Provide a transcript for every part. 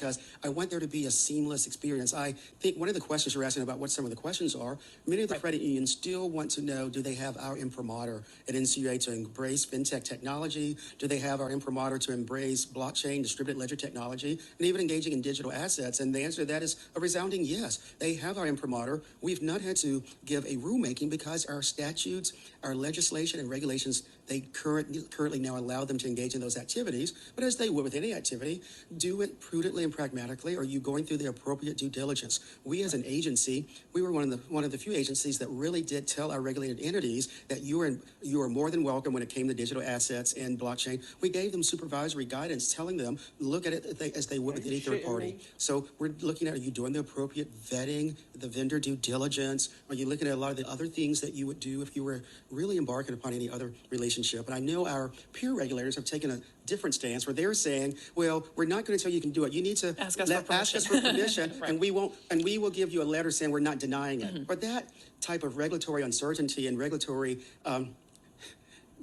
because I want there to be a seamless experience. I think one of the questions you're asking about what some of the questions are, many of the credit unions still want to know, do they have our imprimatur at NCUA to embrace fintech technology? Do they have our imprimatur to embrace blockchain, distributed ledger technology, and even engaging in digital assets? And the answer to that is a resounding yes. They have our imprimatur. We've not had to give a rulemaking because our statutes, our legislation and regulations, they currently now allow them to engage in those activities. But as they would with any activity, do it prudently and pragmatically. Are you going through the appropriate due diligence? We as an agency, we were one of the few agencies that really did tell our regulated entities that you are more than welcome when it came to digital assets and blockchain. We gave them supervisory guidance, telling them look at it as they would with any third party. So we're looking at, are you doing the appropriate vetting, the vendor due diligence? Are you looking at a lot of the other things that you would do if you were really embarking upon any other relationship? And I know our peer regulators have taken a different stance where they're saying, well, we're not going to tell you can do it. You need to ask us for permission, right. and we will give you a letter saying we're not denying it. But that type of regulatory uncertainty and regulatory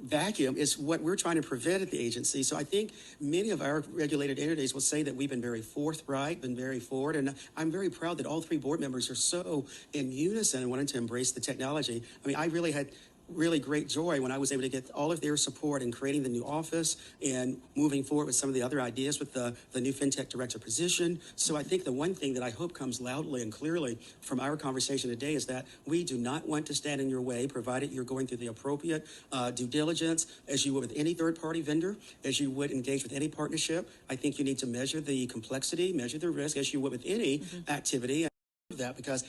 vacuum is what we're trying to prevent at the agency. So I think many of our regulated entities will say that we've been very forthright, been very forward, and I'm very proud that all three board members are so in unison and wanting to embrace the technology. I mean, I really had really great joy when I was able to get all of their support in creating the new office and moving forward with some of the other ideas with the new FinTech director position. So I think the one thing that I hope comes loudly and clearly from our conversation today is that we do not want to stand in your way, provided you're going through the appropriate due diligence, as you would with any third-party vendor, as you would engage with any partnership. I think you need to measure the complexity, measure the risk, as you would with any activity. That because